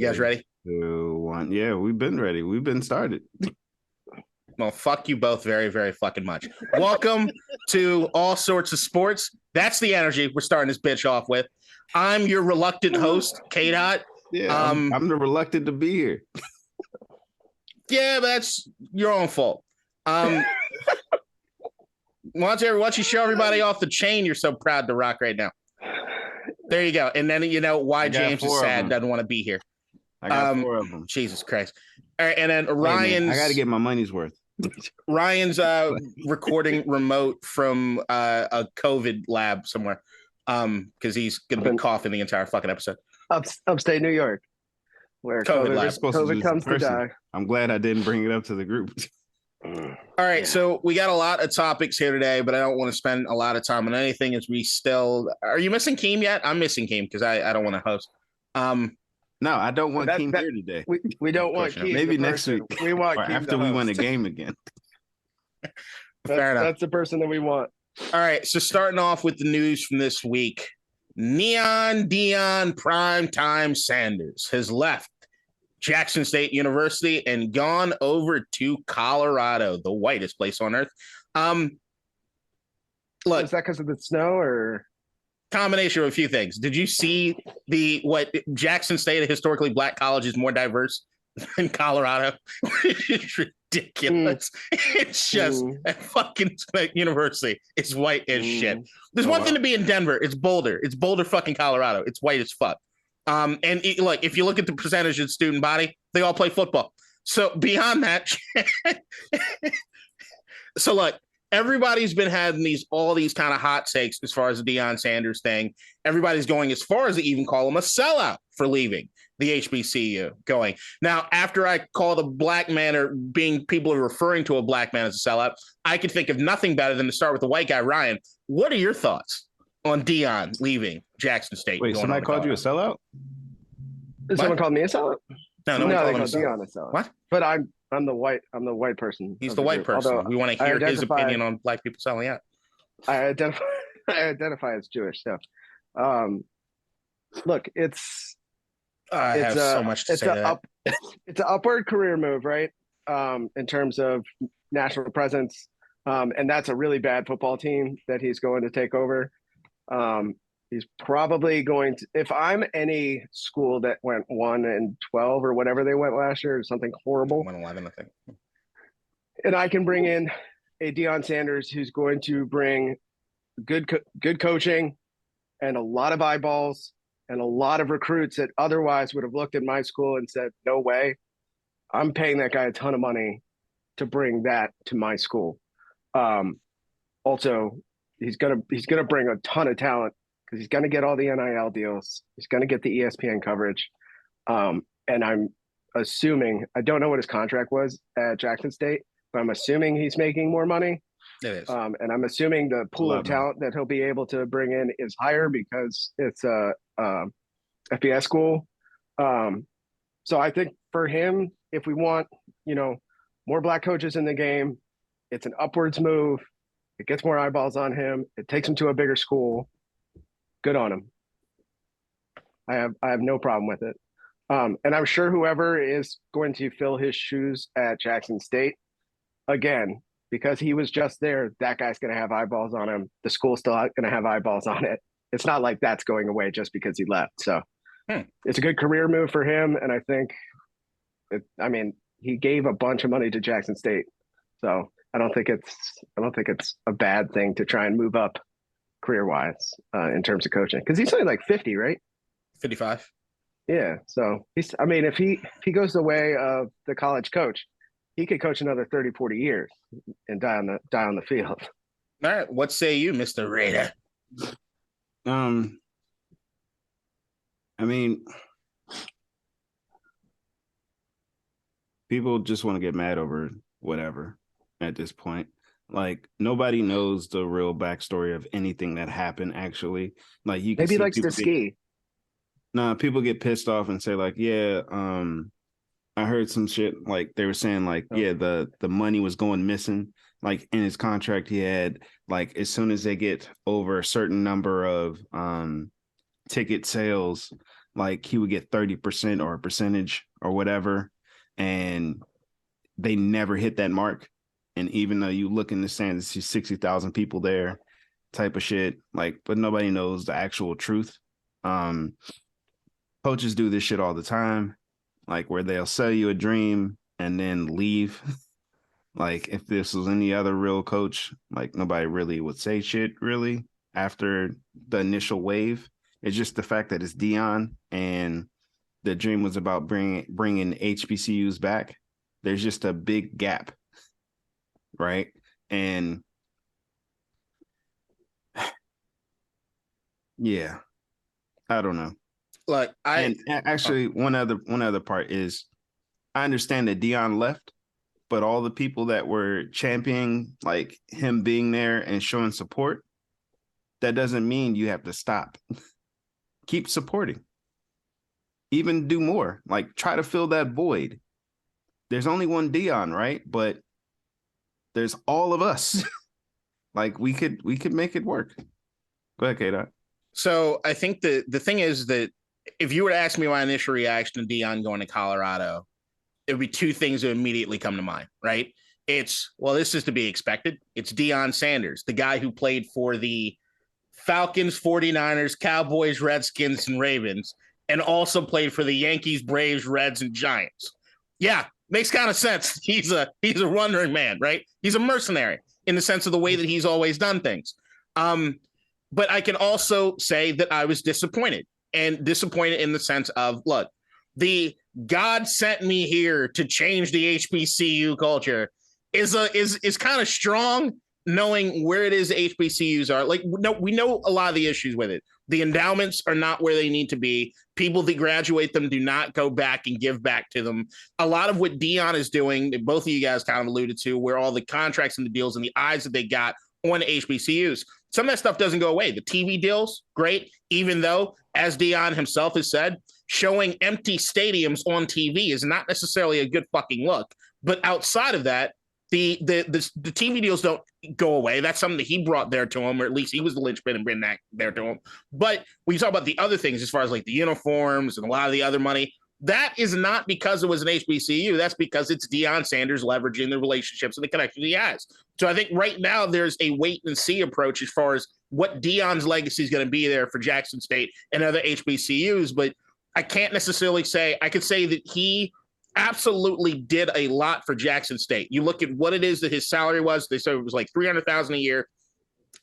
You guys ready? 2, 1. Yeah, we've been ready. We've been started. Well, fuck you both very, very fucking much. Welcome to All Sorts of Sports. That's the energy we're starting this bitch off with. I'm your reluctant host, K-Dot. Yeah, I'm the reluctant to be here. Yeah, but that's your own fault. Why don't you show everybody off the chain you're so proud to rock right now? There you go. And then you know why James is sad, doesn't want to be here. I got 4 of them. Jesus Christ. All right, and then Ryan's... I got to get my money's worth. Ryan's recording remote from a COVID lab somewhere because he's going to be coughing the entire fucking episode. Upstate New York, where COVID comes to die. I'm glad I didn't bring it up to the group. All right, so we got a lot of topics here today, but I don't want to spend a lot of time on anything as we still... Are you missing Keem yet? I'm missing Keem because I don't want to host. No, I don't want Keem here today. We don't want Keem. Maybe next week. We want or Keem after we win a game again. Fair enough. That's the person that we want. All right, so starting off with the news from this week, Deion Primetime Sanders has left Jackson State University and gone over to Colorado, the whitest place on earth. Look, is that because of the snow or combination of a few things? Did you see what Jackson State, a historically black college, is more diverse than Colorado? It's ridiculous. It's just a fucking university. It's white as shit. There's one thing to be in Denver. It's Boulder. It's Boulder fucking Colorado. It's white as fuck. Look, if you look at the percentage of student body, they all play football. So beyond that, so look, everybody's been having all these kind of hot takes as far as the Deion Sanders thing. Everybody's going as far as to even call him a sellout for leaving the HBCU. Going now, after I call the black man or people are referring to a black man as a sellout, I could think of nothing better than to start with the white guy, Ryan. What are your thoughts on Deion leaving Jackson State? Wait, somebody called you a sellout? Someone called me a sellout? No, they called Deion a sellout. What? But I'm the white person. He's the white person. Although we want to hear his opinion on black people selling out. I identify as Jewish. So, look, I have so much to say to that. It's an upward career move, right? In terms of national presence. And that's a really bad football team that he's going to take over. He's probably going to, if I'm any school that went 1-12 or whatever they went last year, or something horrible. 1-11, I think. And I can bring in a Deion Sanders who's going to bring good coaching and a lot of eyeballs and a lot of recruits that otherwise would have looked at my school and said, no way. I'm paying that guy a ton of money to bring that to my school. Also, he's gonna bring a ton of talent because he's gonna get all the NIL deals. He's gonna get the ESPN coverage. And I'm assuming, I don't know what his contract was at Jackson State, but I'm assuming he's making more money. It is. And I'm assuming the pool of talent that he'll be able to bring in is higher because it's a FBS school. So I think for him, if we want, more black coaches in the game, it's an upwards move. It gets more eyeballs on him. It takes him to a bigger school. Good on him. I have no problem with it. And I'm sure whoever is going to fill his shoes at Jackson State, again, because he was just there, that guy's going to have eyeballs on him. The school's still going to have eyeballs on it. It's not like that's going away just because he left. So it's a good career move for him. And I think, he gave a bunch of money to Jackson State. So I don't think it's a bad thing to try and move up career-wise in terms of coaching. Because he's only like 50, right? 55. Yeah. So if he goes the way of the college coach, he could coach another 30, 40 years and die on the field. All right. What say you, Mr. Raider? People just want to get mad over whatever at this point. Like, nobody knows the real backstory of anything that happened, actually. Like, you can maybe he likes to ski. People get pissed off and say, like, yeah, I heard some shit, like, they were saying, like, yeah, the money was going missing. Like, in his contract, he had, like, as soon as they get over a certain number of ticket sales, like he would get 30% or a percentage or whatever, and they never hit that mark. And even though you look in the stands, see 60,000 people there, type of shit, like, but nobody knows the actual truth. Coaches do this shit all the time, like where they'll sell you a dream and then leave. Like if this was any other real coach, like nobody really would say shit really after the initial wave. It's just the fact that it's Deion and the dream was about bringing HBCUs back. There's just a big gap, right? And yeah, I don't know. Look, actually one other part is I understand that Deion left, but all the people that were championing like him being there and showing support, that doesn't mean you have to stop. Keep supporting. Even do more. Like try to fill that void. There's only one Deion, right? But there's all of us. Like we could make it work. Go ahead, K-Dot. So I think the thing is that if you were to ask me my initial reaction to Deion going to Colorado, it would be two things that immediately come to mind, right? It's, well, this is to be expected. It's Deion Sanders, the guy who played for the Falcons, 49ers, Cowboys, Redskins, and Ravens, and also played for the Yankees, Braves, Reds, and Giants. Yeah, makes kind of sense. He's a wandering man, right? He's a mercenary in the sense of the way that he's always done things. But I can also say that I was disappointed, and disappointed in the sense of, look, the God sent me here to change the HBCU culture is kind of strong, knowing where it is HBCUs are. Like, no, we know a lot of the issues with it. The endowments are not where they need to be. People that graduate them do not go back and give back to them. A lot of what Deion is doing, that both of you guys kind of alluded to, where all the contracts and the deals and the eyes that they got on HBCUs, some of that stuff doesn't go away. The TV deals, great, even though, as Deion himself has said, showing empty stadiums on TV is not necessarily a good fucking look. But outside of that, the TV deals don't go away. That's something that he brought there to him, or at least he was the linchpin and bring that there to him. But when you talk about the other things, as far as like the uniforms and a lot of the other money, that is not because it was an HBCU. That's because it's Deion Sanders leveraging the relationships and the connections he has. So I think right now there's a wait and see approach as far as what Deion's legacy is going to be there for Jackson State and other HBCUs. But I can't necessarily say, I could say that he absolutely did a lot for Jackson State. You look at what it is that his salary was. They said it was like $300,000 a year.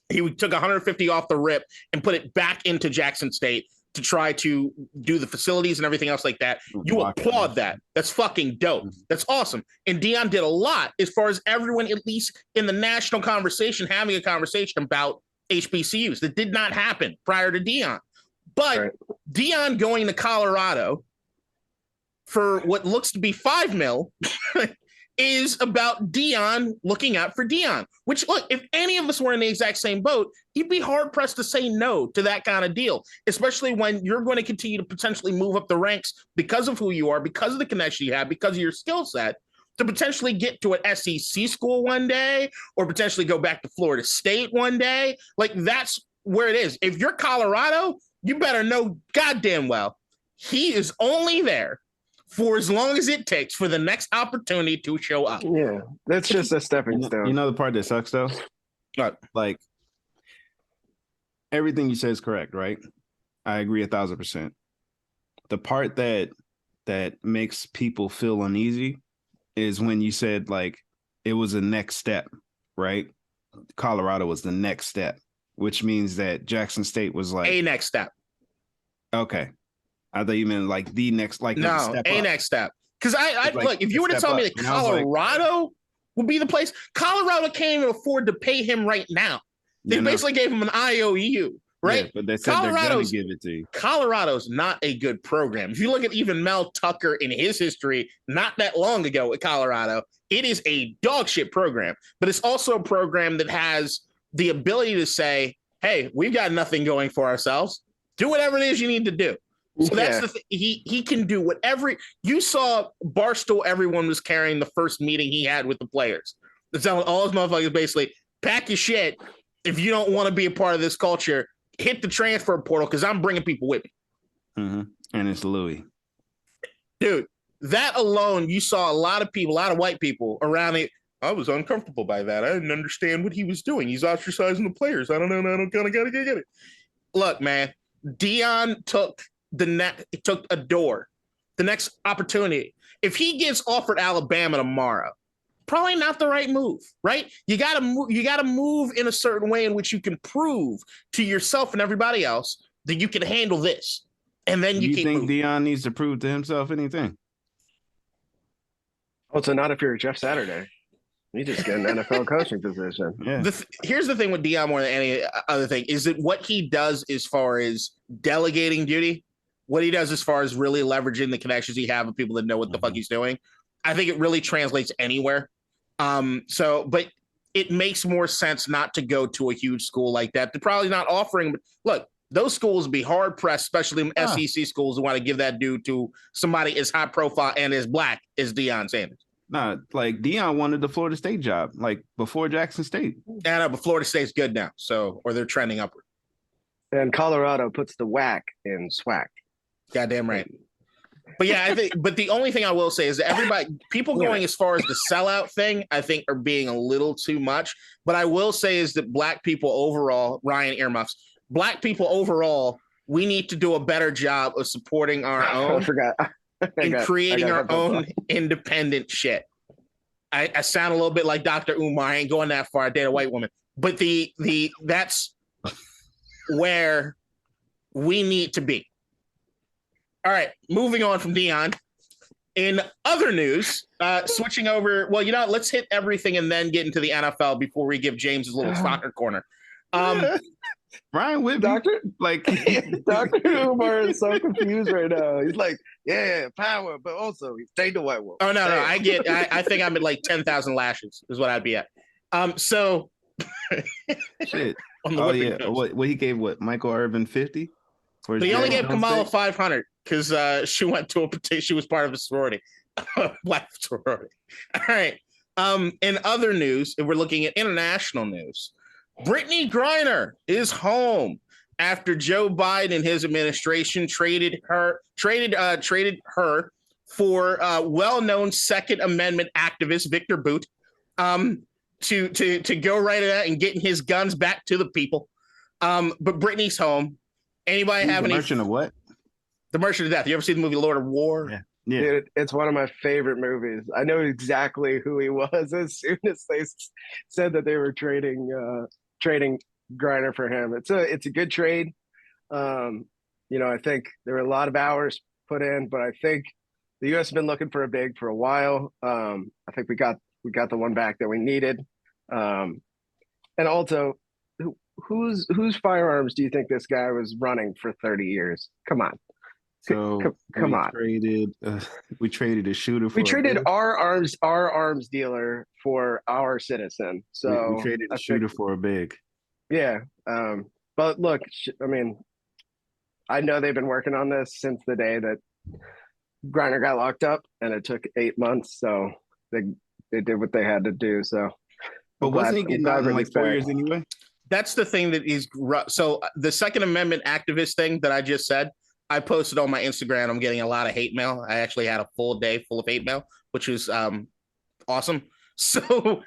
He took 150 off the rip and put it back into Jackson State to try to do the facilities and everything else like that. You applaud that. That's fucking dope. That's awesome. And Deion did a lot as far as everyone, at least in the national conversation, having a conversation about HBCUs. That did not happen prior to Deion. But right. Deion going to Colorado for what looks to be $5 million is about Deion looking out for Deion, which, look, if any of us were in the exact same boat, you'd be hard-pressed to say no to that kind of deal, especially when you're going to continue to potentially move up the ranks because of who you are, because of the connection you have, because of your skill set, to potentially get to an SEC school one day or potentially go back to Florida State one day. Like, that's where it is. If you're Colorado, you better know goddamn well he is only there for as long as it takes for the next opportunity to show up. Yeah, that's just a stepping stone. You know the part that sucks, though? What? Like, everything you say is correct, right? I agree 1,000%. The part that makes people feel uneasy is when you said, like, it was a next step, right? Colorado was the next step, which means that Jackson State was like... a next step. Okay. I thought you meant like the next, like no, step a up. Next step. Because I like, look, if you were to tell me that Colorado would be the place, Colorado can't even afford to pay him right now. They basically gave him an IOU, right? Yeah, but they said they're going to give it to you. Colorado's not a good program. If you look at even Mel Tucker in his history, not that long ago at Colorado, it is a dog shit program. But it's also a program that has the ability to say, hey, we've got nothing going for ourselves. Do whatever it is you need to do. So that's the thing. He can do whatever. You saw Barstool, everyone was carrying the first meeting he had with the players. That's how all his motherfuckers basically pack your shit. If you don't want to be a part of this culture, hit the transfer portal because I'm bringing people with me. Mm-hmm. And it's Louis. Dude, that alone, you saw a lot of people, a lot of white people around it. I was uncomfortable by that. I didn't understand what he was doing. He's ostracizing the players. I don't know. I don't kind of gotta get it. Look, man, Deion took took a door, the next opportunity. If he gets offered Alabama tomorrow, probably not the right move, right? You gotta move in a certain way in which you can prove to yourself and everybody else that you can handle this. And then you keep think moving. Deion needs to prove to himself anything? Oh, so not if you're Jeff Saturday. You just get an NFL coaching position. Yeah. Here's the thing with Deion more than any other thing is that what he does as far as delegating duty, what he does as far as really leveraging the connections he have with people that know what the fuck he's doing, I think it really translates anywhere. But it makes more sense not to go to a huge school like that. They're probably not offering. Look, those schools would be hard pressed, especially SEC schools who want to give that due to somebody as high profile and as black as Deion Sanders. Nah, like Deion wanted the Florida State job, like before Jackson State. Yeah, no, but Florida State's good now, or they're trending upward. And Colorado puts the whack in swag. Goddamn right. But yeah, I think. But the only thing I will say is that people going as far as the sellout thing, I think, are being a little too much. But I will say is that black people overall, Ryan earmuffs, black people overall, we need to do a better job of supporting our own. I forgot. And creating our own independent shit. I sound a little bit like Dr. Umar. I ain't going that far. I date a white woman. But that's where we need to be. All right, moving on from Deion. In other news, switching over, well, let's hit everything and then get into the NFL before we give James his little soccer corner. Brian Whitby, Dr. Umar is so confused right now. He's like, yeah, power, but also he's take the white woman. Oh no, I think I'm at like 10,000 lashes is what I'd be at. So shit. Oh yeah, what he gave Michael Irvin 50? But he only gave Kamala 500 because she went to she was part of a sorority, black sorority. All right. In other news, if we're looking at international news, Brittney Griner is home after Joe Biden and his administration traded her for well-known Second Amendment activist Victor Boot to go right at that and getting his guns back to the people. But Brittney's home. Anybody have any? Merchant of what? The Merchant of Death. You ever see the movie Lord of War? Yeah. Dude, it's one of my favorite movies. I know exactly who he was as soon as they said that they were trading Griner for him. It's a good trade. I think there were a lot of hours put in, but I think the U.S. has been looking for a big for a while. I think we got the one back that we needed. And also, whose firearms do you think this guy was running for 30 years? Come on. So come on. We traded a shooter. We traded our arms dealer for our citizen. So we traded a shooter for a big. Yeah. But look, I mean, I know they've been working on this since the day that Griner got locked up, and it took 8 months. So they did what they had to do. So, but wasn't he getting out in like 4 years anyway? That's the thing that is so the Second Amendment activist thing that I just said. I posted on my Instagram. I'm getting a lot of hate mail. I actually had a full day full of hate mail, which was awesome. So,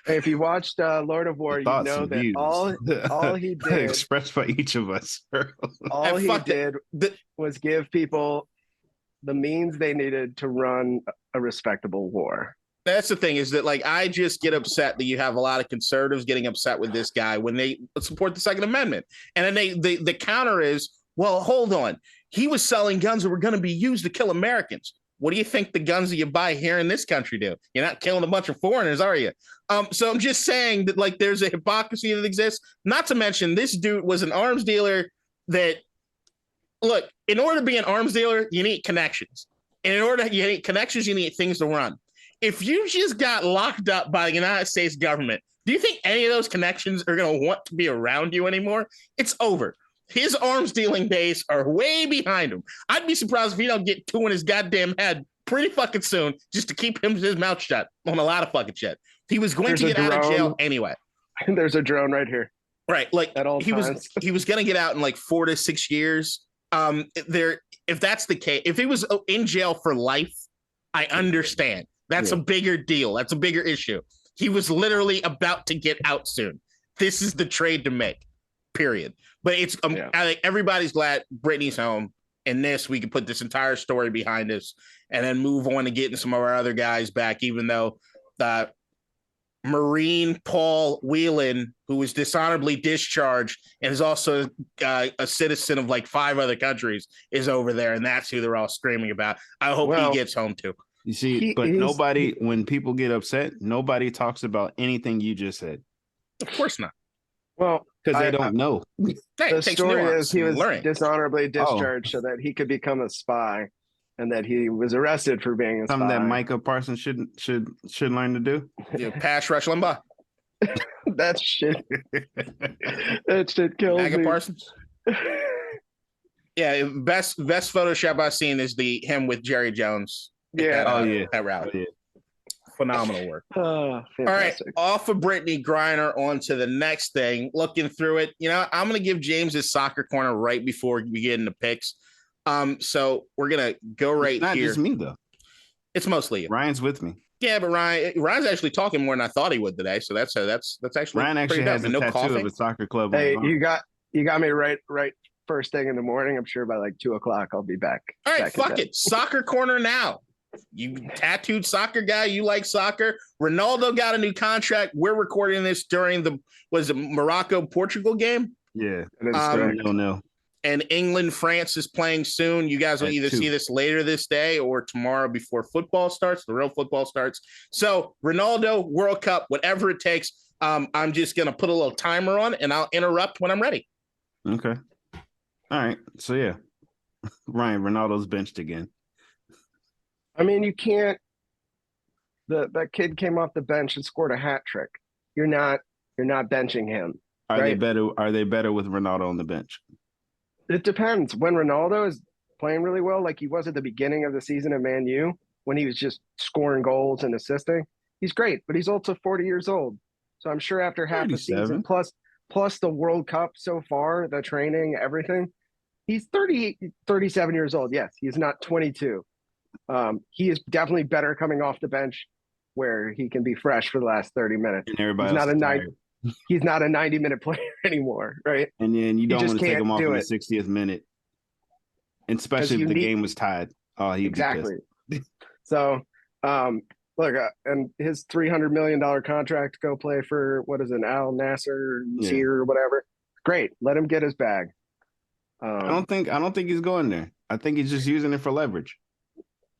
if you watched Lord of War, you know that all he did expressed by each of us. all he did was give people the means they needed to run a respectable war. That's the thing is that I just get upset that you have a lot of conservatives getting upset with this guy when they support the Second Amendment, and then the counter is, well, hold on. He was selling guns that were going to be used to kill Americans. What do you think the guns that you buy here in this country do? You're not killing a bunch of foreigners, are you? So I'm just saying that there's a hypocrisy that exists. Not to mention this dude was an arms dealer that, look, in order to be an arms dealer, you need connections. And in order to get connections, you need things to run. If you just got locked up by the United States government, do you think any of those connections are going to want to be around you anymore? It's over. His arms dealing days are way behind him. I'd be surprised if he don't get two in his goddamn head pretty fucking soon just to keep his mouth shut on a lot of fucking shit. He was going to get out of jail anyway. There's a drone right here. Right. At all he times. was going to get out in 4 to 6 years. if that's the case, if he was in jail for life, I understand. That's a bigger deal. That's a bigger issue. He was literally about to get out soon. This is the trade to make, period. But it's I think everybody's glad Brittney's home. And we can put this entire story behind us and then move on to getting some of our other guys back, even though Marine Paul Whelan, who was dishonorably discharged and is also a citizen of like 5 other countries, is over there. And that's who they're all screaming about. I hope he gets home too. You see, when people get upset, nobody talks about anything you just said. Of course not. Well, because they don't know. The story is he was dishonorably discharged so that he could become a spy, and that he was arrested for being a spy. Something that Micah Parsons should learn to do. Pass rush Limbaugh. That shit. That shit kills Micah me. Parsons. Yeah, best Photoshop I've seen is him with Jerry Jones. That route. Oh, yeah. Phenomenal work. All right, off of Brittney Griner on to the next thing. Looking through it, I'm going to give James his soccer corner right before we get into picks. So we're going to go right here. It's not just me, though. It's mostly you. Ryan's with me. Yeah, but Ryan's actually talking more than I thought he would today. So that's actually Ryan actually has a tattoo of a soccer club. Hey, you got me right first thing in the morning. I'm sure by like 2:00 I'll be back. All right, fuck it. Soccer corner now. You tattooed soccer guy. You like soccer. Ronaldo got a new contract. We're recording this during the Morocco-Portugal game? Yeah. No. And England-France is playing soon. You guys will either see this later this day or tomorrow before football starts, the real football starts. So Ronaldo, World Cup, whatever it takes. I'm just going to put a little timer on and I'll interrupt when I'm ready. Okay. All right. So, yeah. Ryan, Ronaldo's benched again. I mean, you can't. That kid came off the bench and scored a hat trick. You're not benching him. Are they better? Are they better with Ronaldo on the bench? It depends. When Ronaldo is playing really well, like he was at the beginning of the season at Man U, when he was just scoring goals and assisting, he's great. But he's also 40 years old. So I'm sure after half a season plus the World Cup so far, the training, everything, he's 37 years old. Yes, he's not 22. He is definitely better coming off the bench where he can be fresh for the last 30 minutes. And he's not a 90-minute player anymore, right? And then you don't want to take him off in the 60th minute, and especially if the game was tied. Oh, he'd exactly. Be pissed. So, look, and his $300 million contract to go play for what is it, Al Nasser, or whatever. Great, let him get his bag. I don't think he's going there. I think he's just using it for leverage.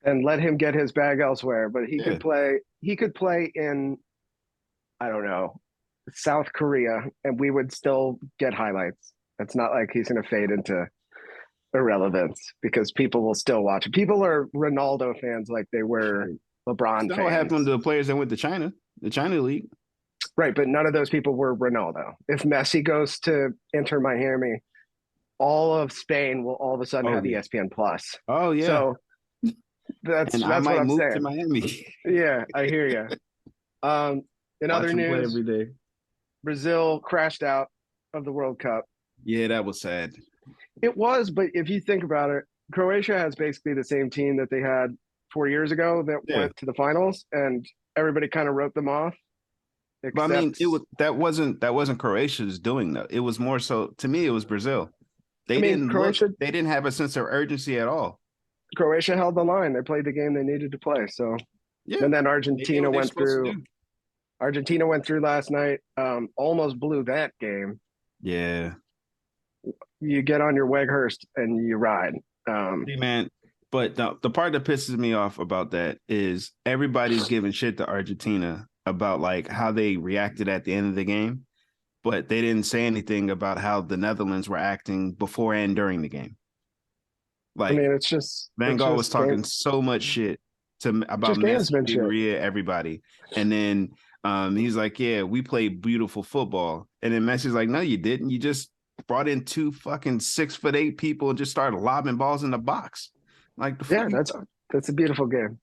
And let him get his bag elsewhere. But he could play. He could play in, I don't know, South Korea, and we would still get highlights. It's not like he's going to fade into irrelevance because people will still watch it. People are Ronaldo fans like they were LeBron fans. What happened to the players that went to China, the China League? Right, but none of those people were Ronaldo. If Messi goes to Inter Miami, all of Spain will all of a sudden have ESPN Plus. Oh yeah. So that's what I'm saying. To Miami. Yeah, I hear you. In other news, every day. Brazil crashed out of the World Cup. Yeah, that was sad. It was, but if you think about it, Croatia has basically the same team that they had 4 years ago that went to the finals, and everybody kind of wrote them off. But I mean, that wasn't Croatia's doing though. It was more so, to me, it was Brazil. They didn't have a sense of urgency at all. Croatia held the line. They played the game they needed to play. So, and then Argentina went through. Argentina went through last night. Almost blew that game. Yeah. You get on your Weghorst and you ride. Hey man, but the part that pisses me off about that is everybody's giving shit to Argentina about like how they reacted at the end of the game, but they didn't say anything about how the Netherlands were acting before and during the game. Like, I mean, it's just Van Gaal was talking so much shit about Messi, Di Maria, everybody, and then he's like, "Yeah, we played beautiful football," and then Messi's like, "No, you didn't. You just brought in 2 fucking 6'8" people and just started lobbing balls in the box." Like, that's a beautiful game.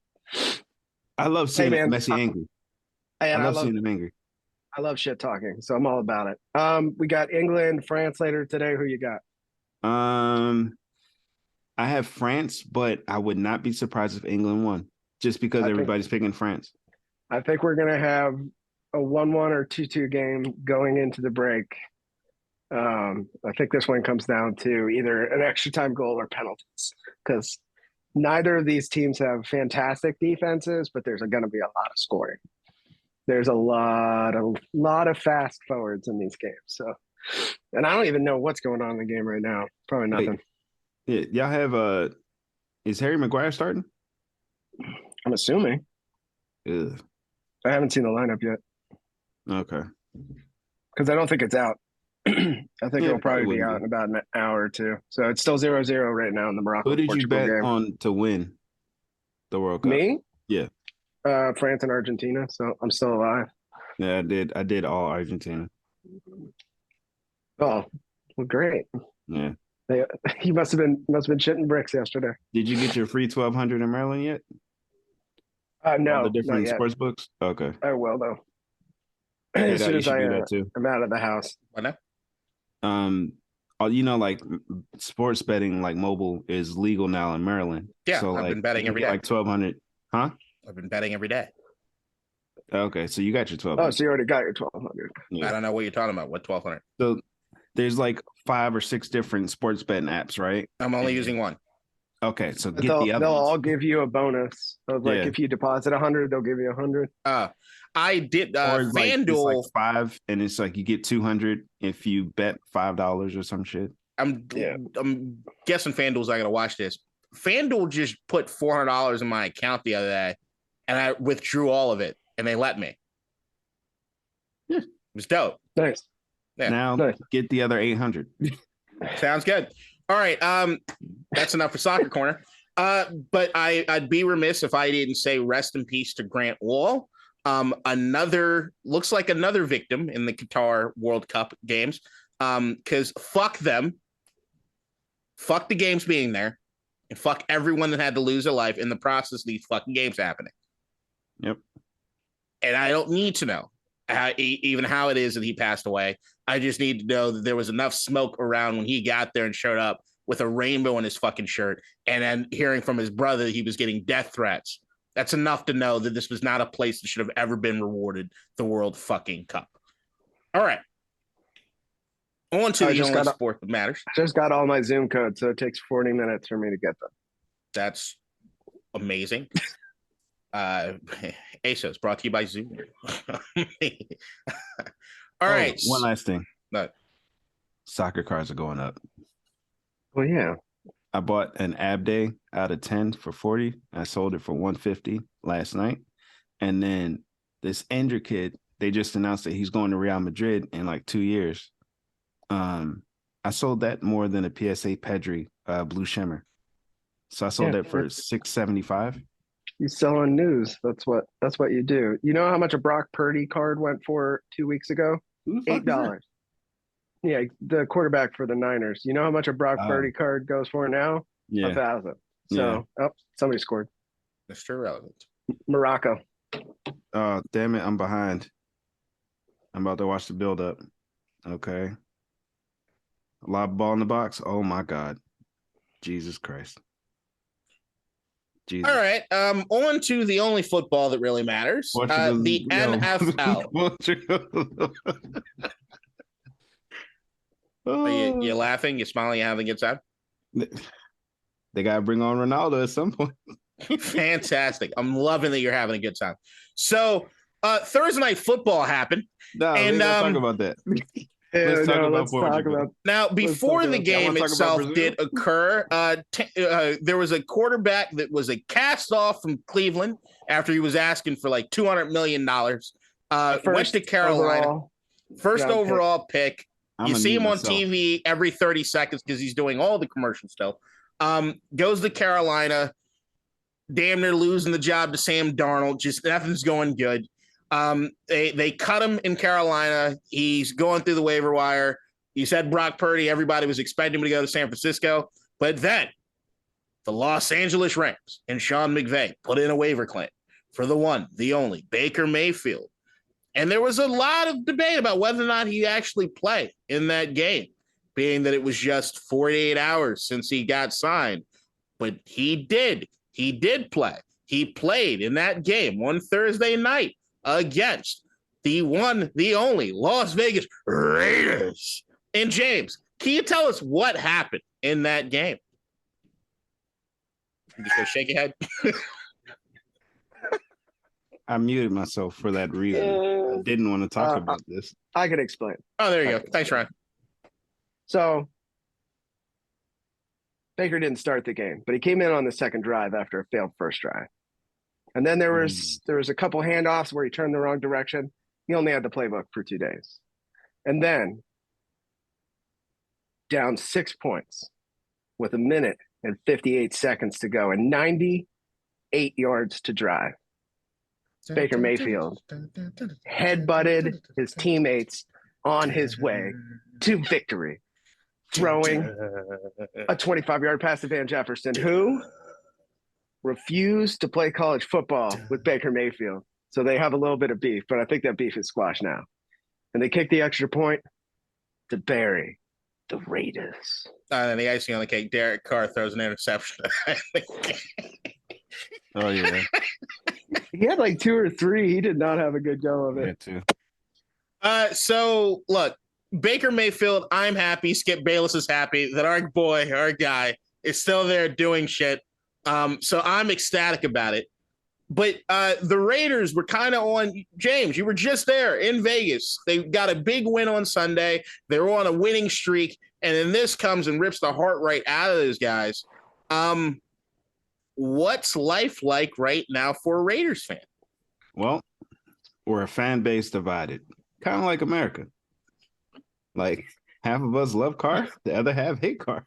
I love seeing Messi angry. I love seeing him angry. I love shit talking, so I'm all about it. We got England, France later today. Who you got? I have France, but I would not be surprised if England won, just because everybody's picking France. I think we're gonna have a 1-1 or 2-2 game going into the break. I think this one comes down to either an extra time goal or penalties, because neither of these teams have fantastic defenses, but there's going to be a lot of scoring. There's a lot of fast forwards in these games. So, and I don't even know what's going on in the game right now. Probably nothing. Yeah, y'all have is Harry Maguire starting? I'm assuming. Ugh. I haven't seen the lineup yet. Okay. Because I don't think it's out. I think it'll probably be out in about an hour or two. So it's still 0-0 right now in the Morocco. Who did you bet game. on to win the World Cup? Me? Yeah. France and Argentina. So I'm still alive. Yeah, I did all Argentina. Oh, well, great. Yeah. You must have been shitting bricks yesterday. Did you get your free 1,200 in Maryland yet? No. All the different sports books? Okay. I will though. As soon as I'm out of the house. Why not? Like sports betting, like mobile, is legal now in Maryland. Yeah, so I've been betting every day. Like 1,200, huh? I've been betting every day. Okay, so you got your 1,200. Oh, so you already got your 1,200. Yeah. I don't know what you're talking about. What 1,200? So there's like 5 or 6 different sports betting apps, right? I'm only using one. Okay, so get the other. They'll all give you a bonus of like if you deposit 100, they'll give you 100. I did FanDuel like 5, and it's like you get 200 if you bet $5 or some shit. I'm guessing FanDuel's not gonna watch this. FanDuel just put $400 in my account the other day, and I withdrew all of it, and they let me. Yeah, it was dope. Nice. Yeah. Now get the other 800. Sounds good. All right, that's enough for Soccer Corner. But I'd be remiss if I didn't say rest in peace to Grant Wall. Looks like another victim in the Qatar World Cup games. Because fuck them, fuck the games being there, and fuck everyone that had to lose their life in the process of these fucking games happening. Yep. And I don't need to know even how it is that he passed away. I just need to know that there was enough smoke around when he got there and showed up with a rainbow in his fucking shirt, and then hearing from his brother that he was getting death threats. That's enough to know that this was not a place that should have ever been rewarded the World fucking Cup. All right. On to the only sport that matters. I just got all my Zoom codes, so it takes 40 minutes for me to get them. That's amazing. ASOS brought to you by Zoom. All right. One last thing. No. Soccer cards are going up. Well, yeah. I bought an Ab Day out of 10 for 40. I sold it for 150 last night. And then this Andrew kid, they just announced that he's going to Real Madrid in like 2 years. I sold that more than a PSA Pedri Blue Shimmer. So I sold that for $675. You sell on news. That's what you do. You know how much a Brock Purdy card went for 2 weeks ago? $8. Yeah, the quarterback for the Niners. You know how much a Brock Purdy card goes for now? Yeah. $1,000. So, somebody scored. Mr. Relevant. Morocco. Oh, damn it. I'm behind. I'm about to watch the build up. Okay. A live ball in the box. Oh my God. Jesus Christ. Jesus. All right. On to the only football that really matters. The NFL. You're laughing, you're smiling, you're having a good time. They gotta bring on Ronaldo at some point. Fantastic. I'm loving that you're having a good time. So Thursday night football happened. No, and let's talk about that. Let's talk about now, before the game itself did occur, there was a quarterback that was a cast off from Cleveland after he was asking for like $200 million. Went to Carolina. First overall pick. You see him on TV every 30 seconds because he's doing all the commercial stuff. Goes to Carolina, damn near losing the job to Sam Darnold. Just nothing's going good. They cut him in Carolina. He's going through the waiver wire. You said Brock Purdy. Everybody was expecting him to go to San Francisco. But then the Los Angeles Rams and Sean McVay put in a waiver claim for the one, the only, Baker Mayfield. And there was a lot of debate about whether or not he actually played in that game, being that it was just 48 hours since he got signed. but he did. He did play. He played in that game on Thursday night against the one, the only Las Vegas Raiders. And James, can you tell us what happened in that game? You just go shake your head. I muted myself for that reason. I didn't want to talk about this. I can explain. Oh, there you go. Thanks, Ryan. So Baker didn't start the game, but he came in on the second drive after a failed first drive. And then there was a couple handoffs where he turned the wrong direction. He only had the playbook for 2 days. And then down 6 points with 1 minute and 58 seconds to go and 98 yards to drive. Baker Mayfield headbutted his teammates on his way to victory, throwing a 25-yard pass to Van Jefferson, who refused to play college football with Baker Mayfield. So they have a little bit of beef, but I think that beef is squashed now. And they kick the extra point to bury the Raiders. And the icing on the cake, Derek Carr throws an interception. Oh, yeah. He had like 2 or 3. He did not have a good go of it. Too. So, look, Baker Mayfield, I'm happy. Skip Bayless is happy that our boy, our guy, is still there doing shit. So I'm ecstatic about it. But the Raiders were kind of on, James, you were just there in Vegas. They got a big win on Sunday. They were on a winning streak. And then this comes and rips the heart right out of those guys. What's life like right now for a Raiders fan? Well, we're a fan base divided, kind of like America. Like half of us love Carr, the other half hate Carr.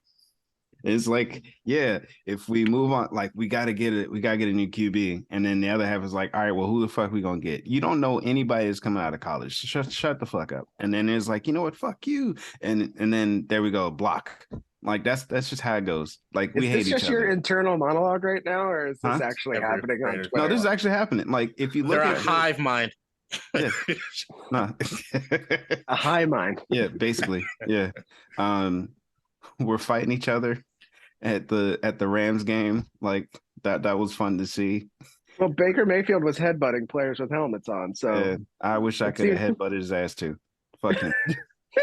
It's like, yeah, if we move on, like we gotta get a new QB, and then the other half is like, all right, well, who the fuck we gonna get? You don't know anybody that's coming out of college. Shut the fuck up. And then it's like, you know what, fuck you. And then there we go, block. Like that's just how it goes. Like we hate each other. Is this just your internal monologue right now, or is this actually happening on Twitter? No, this is actually happening. Like if you look at a hive mind. Yeah. No. A high mind. Yeah, basically. Yeah. We're fighting each other at the Rams game. Like that was fun to see. Well, Baker Mayfield was headbutting players with helmets on. So yeah, I wish I could have headbutted his ass too. Fuck him.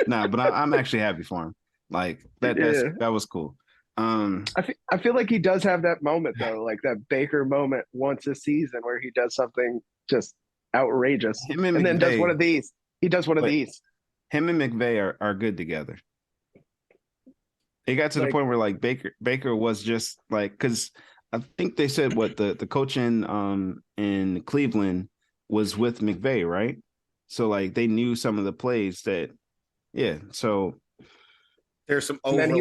Nah, but I'm actually happy for him. Like that was cool. I feel like he does have that moment though, like that Baker moment once a season where he does something just outrageous and then does one of these. He does one of these. Him and McVay are good together. It got to the point where like Baker was just like, because I think they said what the coach in Cleveland was with McVay, right? So like they knew some of the plays that, yeah. So there's some overlap. And then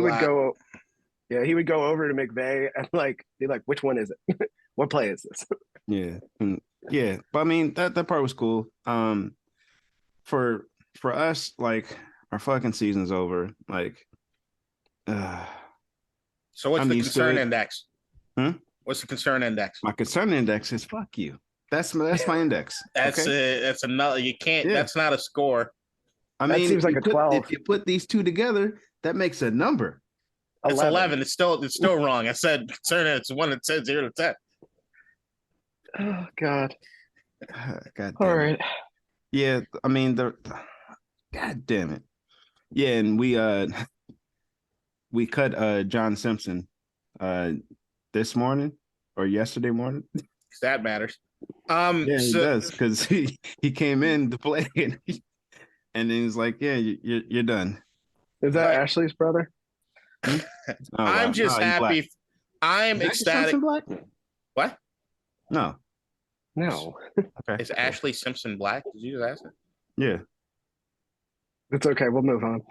he would go over to McVay and like be like, which one is it? What play is this? Yeah. But I mean that part was cool. For us, like our fucking season's over. Like so what's the concern index? What's the concern index? My concern index is fuck you. That's my index. That's another. You can't. Yeah. That's not a score. I mean, that seems like a 12. If you put these two together, that makes a number. It's 11. It's still wrong. I said concern. It's one that said 0 to 10. Oh God. God. All right. Yeah, I mean God damn it. Yeah, and we cut John Simpson this morning or yesterday morning. That matters. Yeah, he does, because he came in to play and then he's like, yeah, you're done. Is that Ashley's brother? Oh, I'm just happy. I'm ecstatic. Black? What? No. Okay. Is Ashley Simpson black? Did you just ask it? Yeah. It's okay. We'll move on.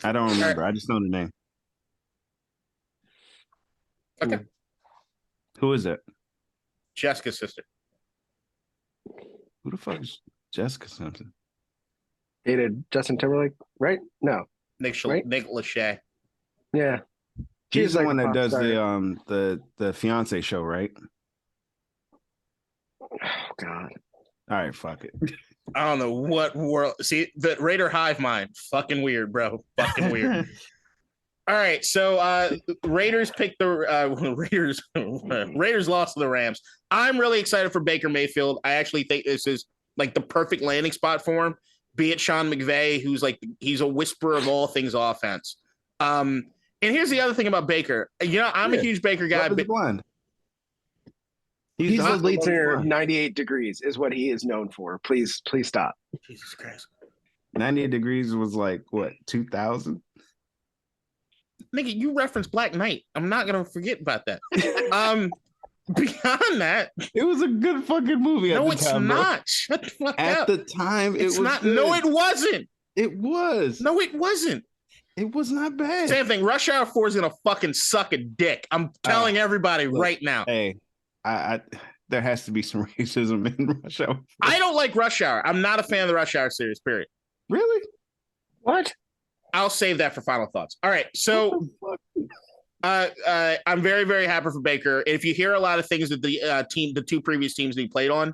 I don't remember. I just know the name. Okay. Who is that? Jessica's sister. Who the fuck is Jessica Simpson? Dated Justin Timberlake, right? No. Nick Lachey. Yeah. She's the one that does the fiance show, right? Oh God. All right, fuck it. I don't know what world. See, the Raider hive mind, fucking weird, bro. Fucking weird. All right, so Raiders picked the Raiders. Raiders lost to the Rams. I'm really excited for Baker Mayfield. I actually think this is like the perfect landing spot for him. Be it Sean McVay, who's like he's a whisperer of all things offense. And here's the other thing about Baker. You know, I'm a huge Baker guy. He's the lead singer of 98 Degrees, is what he is known for. Please stop. Jesus Christ. 98 Degrees was like what 2000. Nigga, you referenced Black Knight. I'm not gonna forget about that. Beyond that, it was a good fucking movie. No, it's not. Shut the fuck up. At the time, it was not. Good. No, it wasn't. It was. No, it wasn't. It was not bad. Same thing. Rush Hour 4 is gonna fucking suck a dick. I'm telling everybody right now. Hey, I there has to be some racism in Rush Hour 4. I don't like Rush Hour. I'm not a fan of the Rush Hour series. Period. Really? What? I'll save that for final thoughts. All right, so I'm very, very happy for Baker. If you hear a lot of things that the two previous teams that he played on,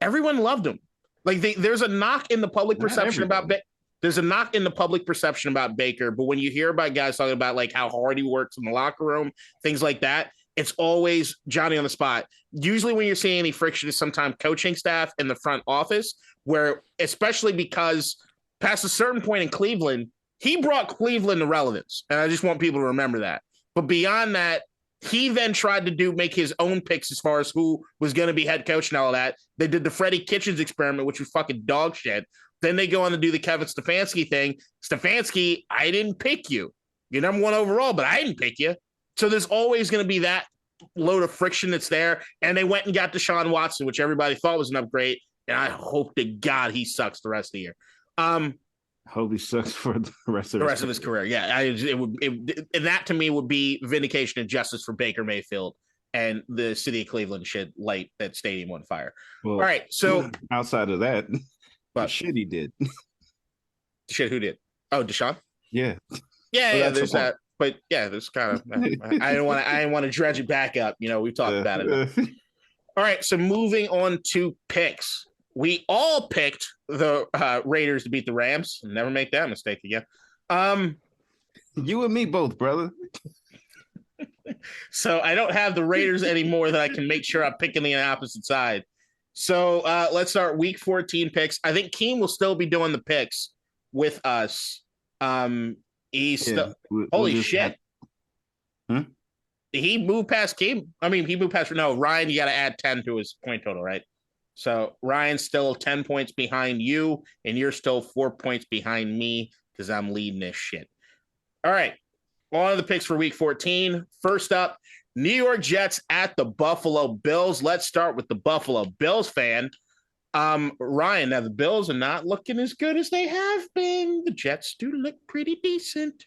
everyone loved him. Like there's a knock in the public perception about there's a knock in the public perception about Baker, but when you hear about guys talking about like how hard he works in the locker room, things like that, it's always Johnny on the spot. Usually when you're seeing any friction is sometimes coaching staff in the front office, where especially because past a certain point in Cleveland, he brought Cleveland to relevance, and I just want people to remember that. But beyond that, he then tried to make his own picks as far as who was going to be head coach and all that. They did the Freddie Kitchens experiment, which was fucking dog shit. Then they go on to do the Kevin Stefanski thing. Stefanski, I didn't pick you. You're number 1 overall, but I didn't pick you. So there's always going to be that load of friction that's there. And they went and got Deshaun Watson, which everybody thought was an upgrade. And I hope to God he sucks the rest of the year. Hope he sucks for the rest of his career. Yeah, and that to me would be vindication and justice for Baker Mayfield, and the city of Cleveland should light that stadium on fire. Well, all right, so outside of that, the shit he did. Shit, who did? Oh, Deshaun. Yeah. Yeah. There's that, but yeah, there's kind of. I didn't want to dredge it back up. You know, we've talked about it. All right, so moving on to picks. We all picked the Raiders to beat the Rams. Never make that mistake again. You and me both, brother. So I don't have the Raiders anymore that I can make sure I'm picking the opposite side. So let's start week 14 picks. I think Keem will still be doing the picks with us. He's still holy shit. He moved past Keem. I mean, he moved past Ryan, you got to add 10 to his point total, right? So Ryan's still 10 points behind you, and you're still 4 points behind me because I'm leading this shit. All right. On to the picks for week 14. First up, New York Jets at the Buffalo Bills. Let's start with the Buffalo Bills fan. Ryan, now the Bills are not looking as good as they have been. The Jets do look pretty decent.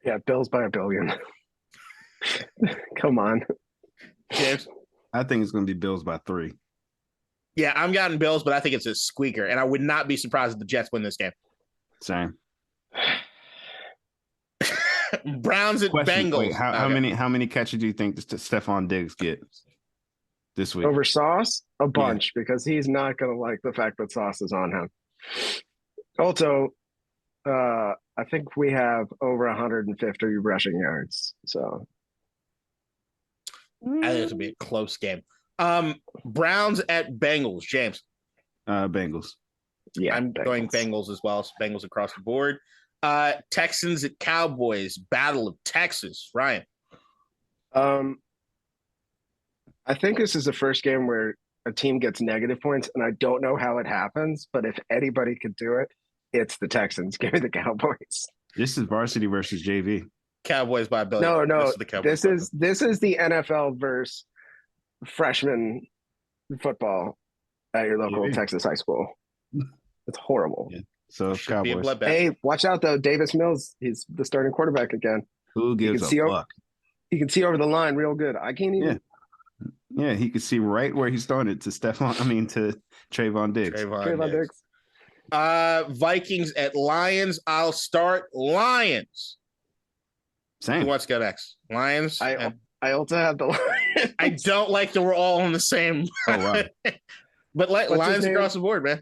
Yeah, Bills by $1 billion. Come on. James? I think it's going to be Bills by 3. Yeah, I'm getting Bills, but I think it's a squeaker, and I would not be surprised if the Jets win this game. Same. Browns at Bengals. Wait, how many catches do you think Stephon Diggs get this week? Over Sauce? A bunch, because he's not going to like the fact that Sauce is on him. Also, I think we have over 150 rushing yards. So I think it's going to be a close game. Browns at Bengals. James. Bengals. Yeah, I'm going Bengals as well. So Bengals across the board. Texans at Cowboys. Battle of Texas. Ryan. I think this is the first game where a team gets negative points, and I don't know how it happens, but if anybody could do it, it's the Texans. Give me the Cowboys. This is varsity versus JV. Cowboys by $1 billion. No. This is the NFL versus freshman football at your local Texas high school. It's horrible. Yeah. So Cowboys. Hey, watch out though. Davis Mills, he's the starting quarterback again. Who gives a fuck? He can see over the line real good. I can't even. Yeah, he could see right where he started to Trayvon Diggs. Trayvon Diggs. Vikings at Lions. I'll start Lions. Same. What's go next? Lions. I also have the Lions. I don't like that we're all on the same. Oh, wow. But Lions across the board, man.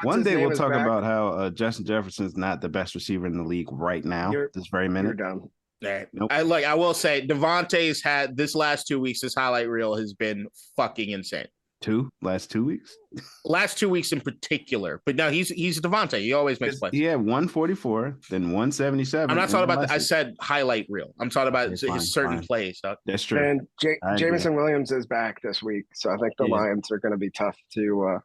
One day we'll talk about how Justin Jefferson's not the best receiver in the league right now. This very minute. You're dumb. Right. Nope. I will say Devontae's had this last 2 weeks, his highlight reel has been fucking insane. Last 2 weeks? Last 2 weeks in particular. But no, he's Devontae. He always makes plays. He had 144, then 177. I'm not talking about I said highlight reel. I'm talking about his certain plays. Dog. That's true. And Jameson Williams is back this week, so I think the Lions are going to be tough to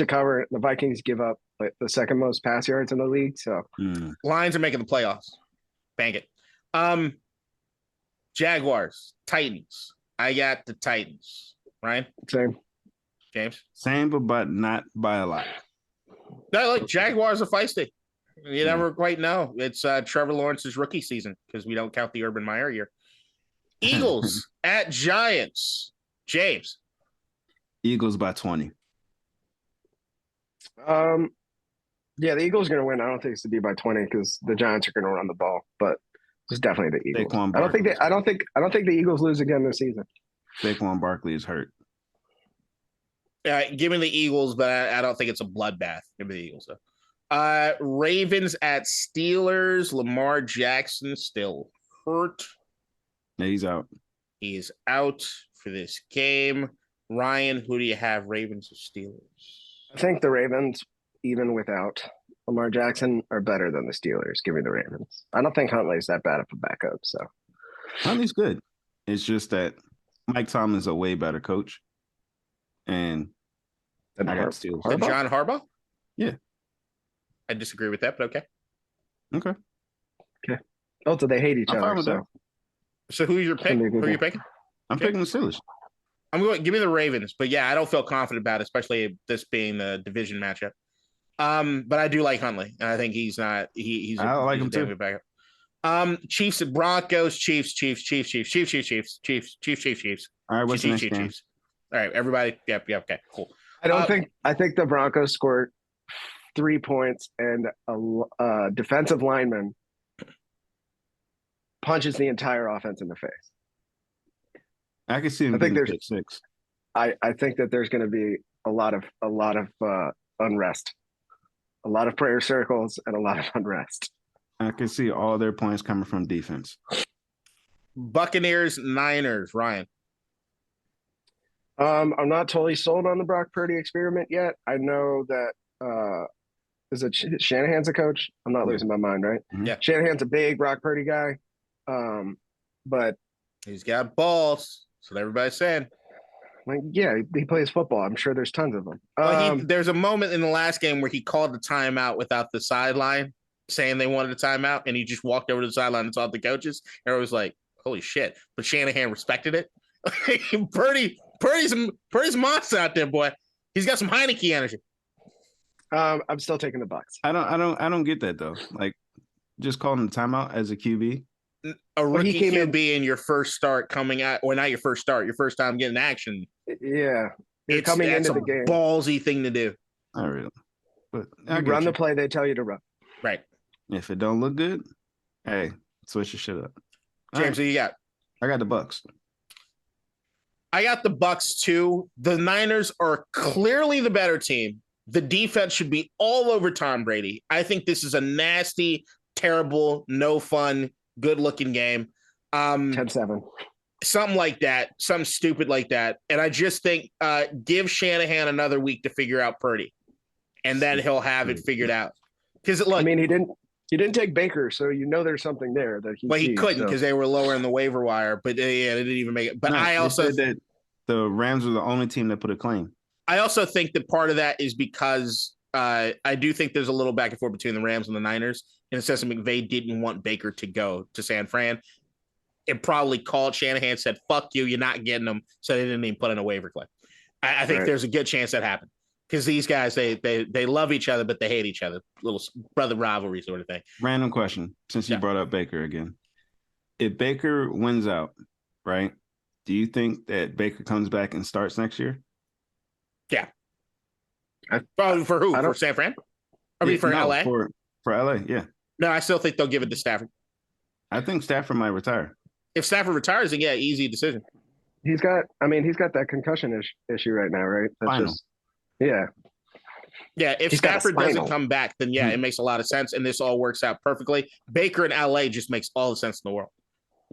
cover. The Vikings give up the second most pass yards in the league, so Lions are making the playoffs. Bang it. Jaguars, Titans. I got the Titans. Ryan? Same. James? Same, but not by a lot. No, look, Jaguars are feisty. You never quite know. It's Trevor Lawrence's rookie season because we don't count the Urban Meyer year. Eagles at Giants. James? Eagles by 20. Yeah, the Eagles are going to win. I don't think it's to be by 20 because the Giants are going to run the ball, but it's definitely the Eagles. I don't think the Eagles lose again this season. Saquon Barkley is hurt. Give me the Eagles, but I don't think it's a bloodbath. Give me the Eagles, though. Ravens at Steelers. Lamar Jackson still hurt. Yeah, he's out. He is out for this game. Ryan, who do you have, Ravens or Steelers? I think the Ravens, even without Lamar Jackson, are better than the Steelers. Give me the Ravens. I don't think Huntley's that bad of a backup. So Huntley's good. It's just that Mike Tomlin's a way better coach. And I got Steelers. Than John Harbaugh? Yeah. I disagree with that, but okay. Okay. Oh, so they hate each other. So who's your pick? Who are you picking? I'm picking the Steelers. I'm going to give me the Ravens, but yeah, I don't feel confident about it, especially this being the division matchup. But I do like Huntley, and I think he's not. He's. I like him too. Backup. Chiefs and Broncos. Chiefs. All right, what's the next game? All right, everybody. Yep. Okay, cool. I think the Broncos scored 3 points, and a defensive lineman punches the entire offense in the face. I can see him. I think there's 6. I think that there's going to be a lot of unrest, a lot of prayer circles, and a lot of unrest. I can see all their points coming from defense. Buccaneers, Niners, Ryan. I'm not totally sold on the Brock Purdy experiment yet. I know that is it Shanahan's a coach? I'm not losing my mind, right? Yeah. Shanahan's a big Brock Purdy guy, but he's got balls. That's what everybody's saying. Like, yeah, he plays football. I'm sure there's tons of them. Well, there's a moment in the last game where he called the timeout without the sideline saying they wanted a timeout, and he just walked over to the sideline and saw the coaches. And I was like, holy shit. But Shanahan respected it. Purdy's a monster out there, boy. He's got some Heineke energy. I'm still taking the Bucs. I don't get that though. Like, just calling the timeout as a QB. A rookie QB in your first start coming out, or not your first start, your first time getting action. Yeah, coming into the game. Ballsy thing to do. Not really, but you run the play they tell you to run. Right. If it don't look good, hey, switch your shit up. James, who you got? I got the Bucs. I got the Bucs too. The Niners are clearly the better team. The defense should be all over Tom Brady. I think this is a nasty, terrible, no fun, good-looking game. 10-7. Something like that. Something stupid like that. And I just think give Shanahan another week to figure out Purdy. And then he'll have it figured out. Because look, I mean, he didn't take Baker, so you know there's something there that he. Well, he couldn't because they were lower in the waiver wire. But yeah, they didn't even make it. But no, I also said that the Rams were the only team that put a claim. I also think that part of that is because I do think there's a little back and forth between the Rams and the Niners. And it says that McVay didn't want Baker to go to San Fran. It probably called Shanahan, said, fuck you, you're not getting them. So they didn't even put in a waiver claim. I think there's a good chance that happened. Because these guys, they love each other, but they hate each other. Little brother rivalry sort of thing. Random question, since you brought up Baker again. If Baker wins out, right, do you think that Baker comes back and starts next year? Yeah. For who? For San Fran? I mean, for LA? For LA, yeah. No, I still think they'll give it to Stafford. I think Stafford might retire. If Stafford retires, then yeah, easy decision. He's got that concussion issue right now, right? Yeah. If Stafford doesn't come back, then yeah, it makes a lot of sense, and this all works out perfectly. Baker in LA just makes all the sense in the world.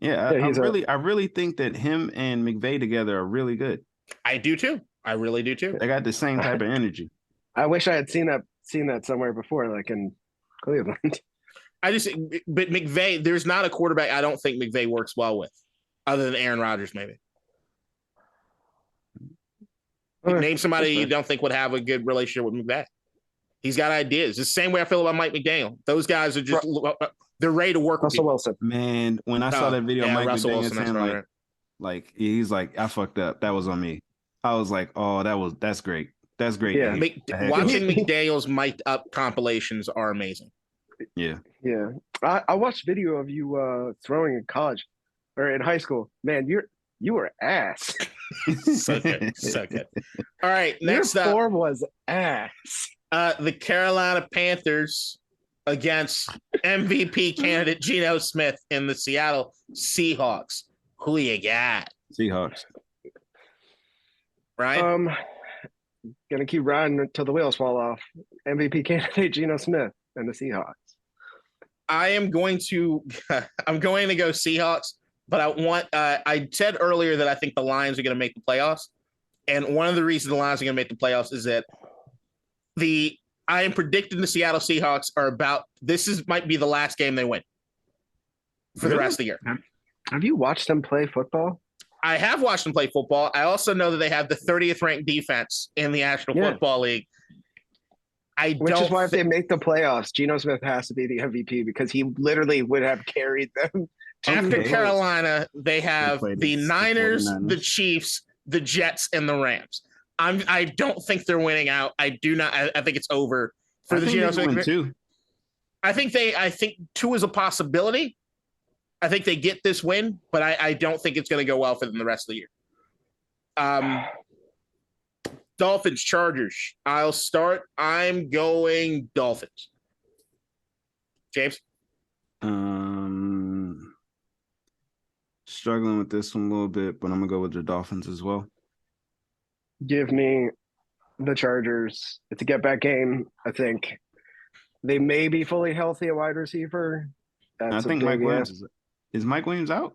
Yeah, Yeah, I really think that him and McVay together are really good. I do too. I really do too. They got the same type of energy. I wish I had seen that somewhere before, like in Cleveland. But McVay, there's not a quarterback I don't think McVay works well with, other than Aaron Rodgers, maybe. Name somebody you don't think would have a good relationship with McVay. He's got ideas. It's the same way I feel about Mike McDaniel. Those guys are just they're ready to work with Russell Wilson. Man, when I saw that video, Mike Russell McDaniel Wilson, saying like he's like, I fucked up. That was on me. I was like, oh, that's great. That's great. Yeah. Watching McDaniel's mic'd up compilations are amazing. Yeah. Yeah. I watched video of you throwing in college or in high school. Man, you were ass. So good. So good. All right. Next Your up, form was ass. The Carolina Panthers against MVP candidate Geno Smith in the Seattle Seahawks. Who you got? Seahawks. Right? Gonna keep riding until the wheels fall off. MVP candidate Geno Smith and the Seahawks. I'm going to go Seahawks, but I said earlier that I think the Lions are going to make the playoffs. And one of the reasons the Lions are going to make the playoffs is that I am predicting the Seattle Seahawks might be the last game they win for the rest of the year. Have you watched them play football? I have watched them play football. I also know that they have the 30th ranked defense in the National Football League. Which is why if they make the playoffs, Geno Smith has to be the MVP because he literally would have carried them. After Carolina, they have the Niners, the Chiefs, the Jets, and the Rams. I don't think they're winning out. I do not. I think it's over for the Geno Smith. I think two is a possibility. I think they get this win, but I don't think it's going to go well for them the rest of the year. Dolphins, Chargers. I'll start. I'm going Dolphins. James? Struggling with this one a little bit, but I'm going to go with the Dolphins as well. Give me the Chargers. It's a get-back game. I think they may be fully healthy at wide receiver. I think Mike Williams is Mike Williams out?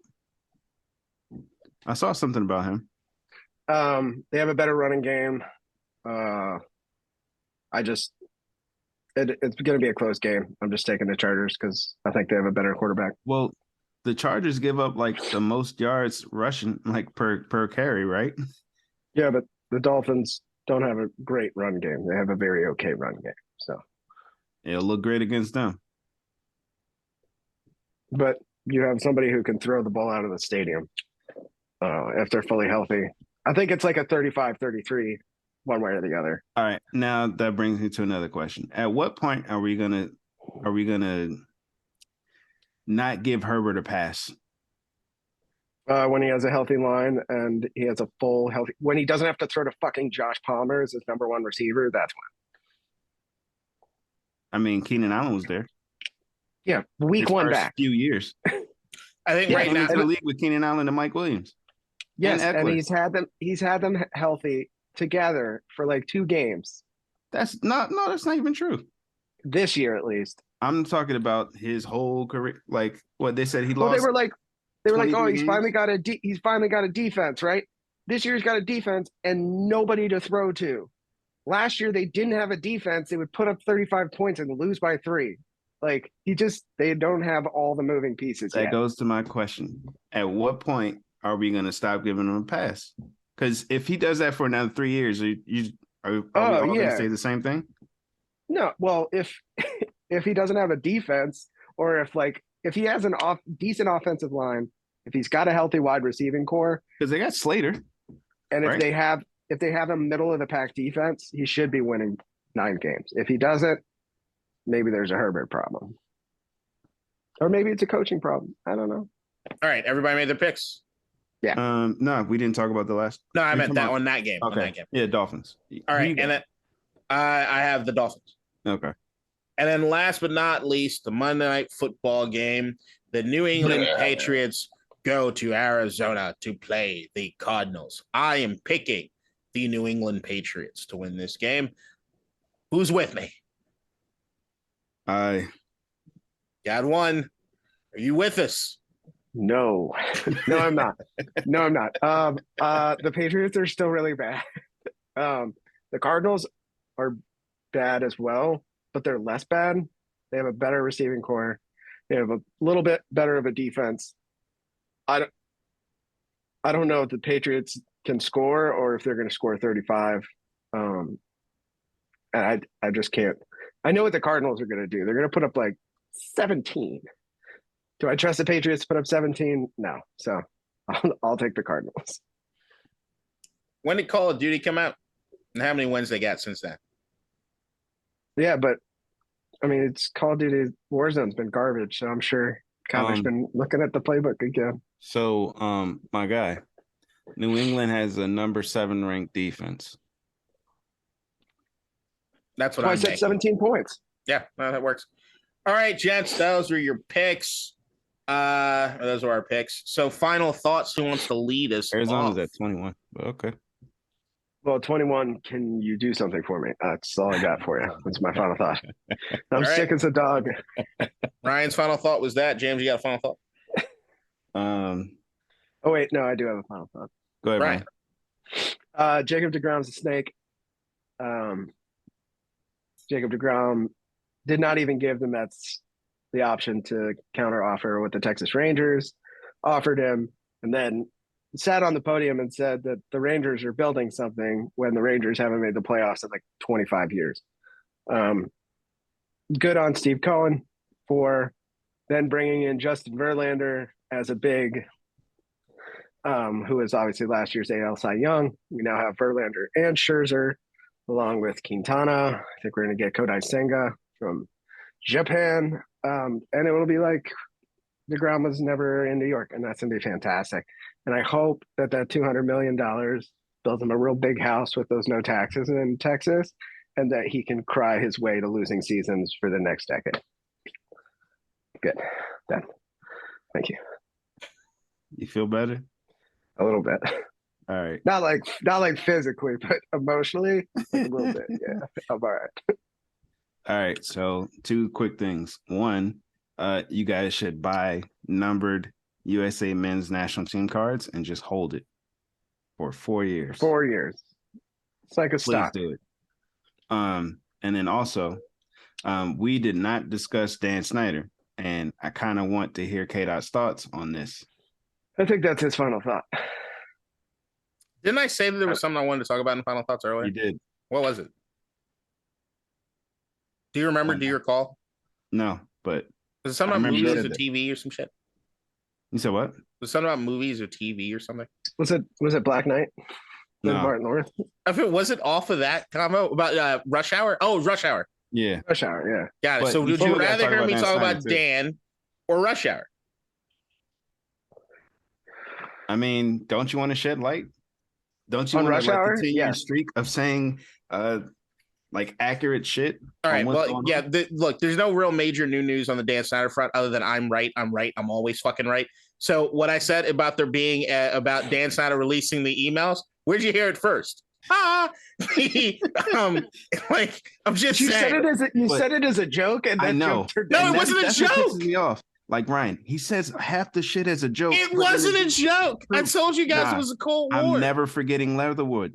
I saw something about him. They have a better running game. It's going to be a close game. I'm just taking the Chargers because I think they have a better quarterback. Well, the Chargers give up like the most yards rushing like per carry, right? Yeah, but the Dolphins don't have a great run game. They have a very okay run game. So it'll look great against them. But you have somebody who can throw the ball out of the stadium if they're fully healthy. I think it's like a 35-33 one way or the other. All right. Now that brings me to another question. At what point are we gonna not give Herbert a pass? When he has a healthy line and he has a full healthy when he doesn't have to throw to fucking Josh Palmer as his number one receiver, that's when. I mean, Keenan Allen was there. Yeah, week one back. Few years. I think right now into the league with Keenan Allen and Mike Williams. Yes, and he's had them healthy together for like 2 games. That's not even true. This year at least. I'm talking about his whole career. Like what they said he lost. Well, they were like, oh, he's games? finally got a defense, right? This year's got a defense and nobody to throw to. Last year they didn't have a defense. They would put up 35 points and lose by 3. Like they don't have all the moving pieces. That goes to my question. At what point are we going to stop giving him a pass? Because if he does that for another 3 years, are we all going to say the same thing? No. Well, if he doesn't have a defense, or if he has decent offensive line, if he's got a healthy wide receiving core, because they got Slater, and if they have a middle of the pack defense, he should be winning 9 games. If he doesn't, maybe there's a Herbert problem, or maybe it's a coaching problem. I don't know. All right, everybody made their picks. Yeah. No, we didn't talk about the last. No, I meant that game. Okay. That game. Yeah, Dolphins. All right, and then I have the Dolphins. Okay. And then last but not least, the Monday Night Football game. The New England Patriots go to Arizona to play the Cardinals. I am picking the New England Patriots to win this game. Who's with me? I got one. Are you with us? No, no, I'm not. No, I'm not. The Patriots are still really bad. The Cardinals are bad as well, but they're less bad. They have a better receiving core. They have a little bit better of a defense. I don't, I don't know if the Patriots can score or if they're going to score 35. And I just can't. I know what the Cardinals are going to do. They're going to put up like 17. Do I trust the Patriots to put up 17? No. So I'll take the Cardinals. When did Call of Duty come out? And how many wins they got since then? Yeah, but I mean, it's Call of Duty Warzone's been garbage, so I'm sure Connor's been looking at the playbook again. So, my guy, New England has a number 7 ranked defense. That's what I said. 17 points. Yeah, no, that works. All right, gents, those are your picks. Those are our picks. So, final thoughts. Who wants to lead us? Arizona's at 21. But okay. Well, 21, can you do something for me? That's all I got for you. That's my final thought. I'm sick as a dog. Ryan's final thought was that. James, you got a final thought? Oh, wait. No, I do have a final thought. Go ahead, Ryan. Jacob deGrom's a snake. Jacob deGrom did not even give the Mets the option to counter offer what the Texas Rangers offered him, and then sat on the podium and said that the Rangers are building something when the Rangers haven't made the playoffs in like 25 years. Good on Steve Cohen for then bringing in Justin Verlander as a big, who is obviously last year's AL Cy Young. We now have Verlander and Scherzer along with Quintana. I think we're going to get Kodai Senga from Japan. And it will be like DeGrom was never in New York, and that's going to be fantastic. And I hope that $200 million builds him a real big house with those no taxes in Texas, and that he can cry his way to losing seasons for the next decade. Good. Done. Thank you. You feel better? A little bit. All right. Not like physically, but emotionally, a little bit. Yeah, I'm all right. All right. So 2 quick things. One, you guys should buy numbered USA men's national team cards and just hold it for 4 years. 4 years. It's like a Please stock. do it. And then also, we did not discuss Dan Snyder, and I kind of want to hear K-Dot's thoughts on this. I think that's his final thought. Didn't I say that there was something I wanted to talk about in final thoughts earlier? You did. What was it? Do you remember? Do you recall? No, but was it something about movies or TV or some shit? You said what? Was it something about movies or TV or something? Was it Black Knight? No. Martin Lawrence? If it was it off of that combo about Rush Hour? Oh, Rush Hour. Yeah. Rush Hour, yeah. Got it. But so would you rather hear me talk about too. Dan or Rush Hour? I mean, don't you want to shed light? Don't you On want Rush to Hour? continue Yeah. your streak of saying like accurate shit? All right. Well, yeah. Look, there's no real major new news on the Dan Snyder front other than I'm right. I'm always fucking right. So what I said about there being about Dan Snyder releasing the emails, where'd you hear it first? Like I'm just you saying. Said it as a joke, and I know. No, it wasn't a joke. Pisses me off. Like Ryan, he says half the shit as a joke. It wasn't a joke. I told you guys it was a Cold War. I'm never forgetting Leatherwood.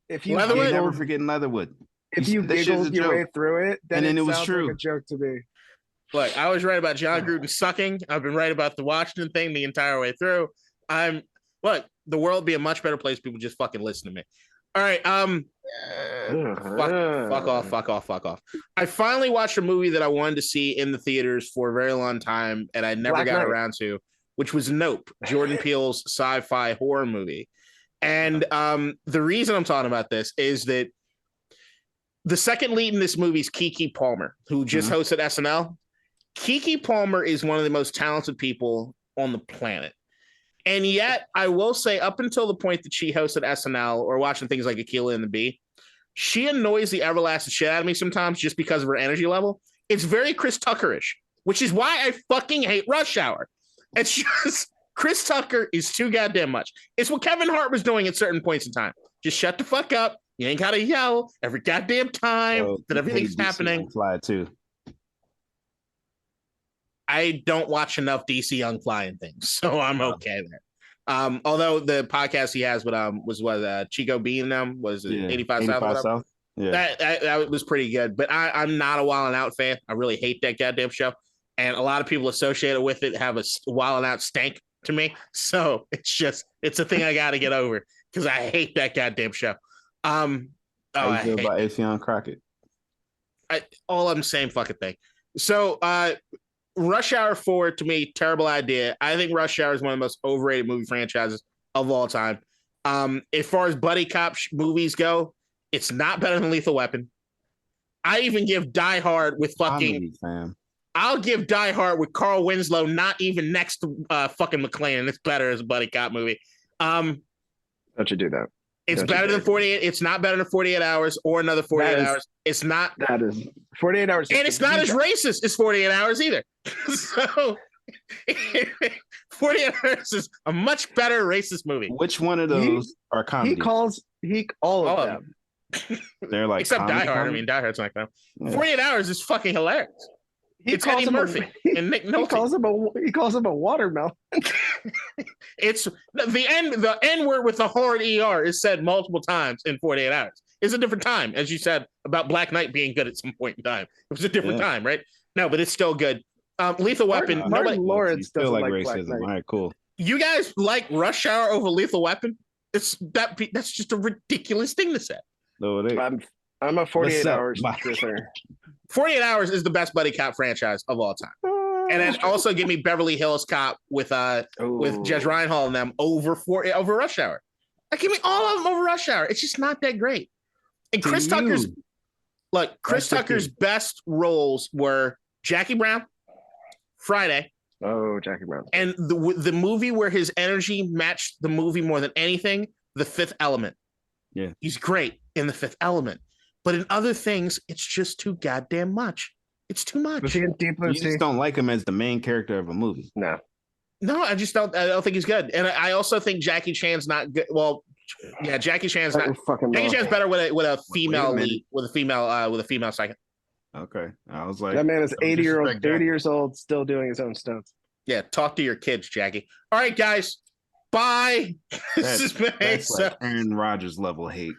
Leatherwood? Never forgetting Leatherwood. If you giggled your way through it, then it was true. Like a joke to me. Look, I was right about John Gruden sucking. I've been right about the Washington thing the entire way through. The world would be a much better place if people just fucking listen to me. All right. Fuck off. I finally watched a movie that I wanted to see in the theaters for a very long time, and I never got around to, which was Nope, Jordan Peele's sci-fi horror movie. And the reason I'm talking about this is that the second lead in this movie is Keke Palmer, who just hosted SNL. Keke Palmer is one of the most talented people on the planet. And yet, I will say, up until the point that she hosted SNL or watching things like Akeelah and the Bee, she annoys the everlasting shit out of me sometimes just because of her energy level. It's very Chris Tucker-ish, which is why I fucking hate Rush Hour. It's just Chris Tucker is too goddamn much. It's what Kevin Hart was doing at certain points in time. Just shut the fuck up. You ain't got to yell every goddamn time that everything's happening. Fly too. I don't watch enough DC Young Flying things, so I'm okay there. Although the podcast he has with was what Chico Bean and them was it 85 South. Yeah, that was pretty good. But I'm not a Wild 'N Out fan. I really hate that goddamn show, and a lot of people associated with it have a Wild 'N Out stank to me. So it's a thing I got to get over because I hate that goddamn show. How you feel about Affion Crockett? All I'm saying, fucking thing. So, Rush Hour 4 to me, terrible idea. I think Rush Hour is one of the most overrated movie franchises of all time. As far as buddy cop movies go, it's not better than Lethal Weapon. I even give Die Hard with fucking. I'll give Die Hard with Carl Winslow, not even next to fucking McClane, and it's better as a buddy cop movie. Don't you do that? It's better than 48. It's not better than 48 Hours or another 48 hours. It's not. That is 48 hours. And it's not as racist as 48 Hours either. So 48 Hours is a much better racist movie. Which one of those are comedy? All of them. They're like except Die Hard. Comedy? I mean, Die Hard's like that. Yeah. 48 Hours is fucking hilarious. It's Eddie Murphy and Nick Nolte. He calls him a watermelon. It's the N word with the hard ER is said multiple times in 48 Hours. It's a different time, as you said about Black Knight being good at some point in time. It was a different time, right? No, but it's still good. Lethal Weapon. Martin Lawrence doesn't like racism. All right, cool. You guys like Rush Hour over Lethal Weapon? That's just a ridiculous thing to say. No, it ain't. I'm a 48 Hours truther. 48 Hours is the best buddy cop franchise of all time. And then also give me Beverly Hills Cop with Judge Reinhold and them over Rush Hour. Give me all of them over Rush Hour. It's just not that great. And Chris Tucker's best roles were Jackie Brown, Friday. Oh, Jackie Brown. And the movie where his energy matched the movie more than anything, The Fifth Element. Yeah. He's great in The Fifth Element. But in other things, it's just too goddamn much. It's too much. You just don't like him as the main character of a movie. No, I just don't. I don't think he's good. And I also think Jackie Chan's not good. Well, yeah, Jackie Chan's not. Jackie Chan's better with a female lead, with a female second. Okay, I was like, that man is 80 years old, still doing his own stunts. Yeah, talk to your kids, Jackie. All right, guys, bye. That's like Aaron Rodgers level hate.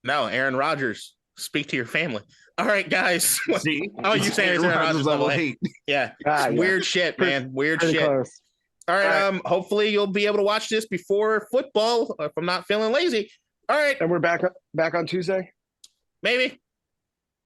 No, Aaron Rodgers, speak to your family. All right, guys. See? Oh, you saying it's Aaron Rodgers level hate? Yeah. Weird shit, man. Weird shit. Close. All right. Hopefully you'll be able to watch this before football if I'm not feeling lazy. All right. And we're back on Tuesday? Maybe.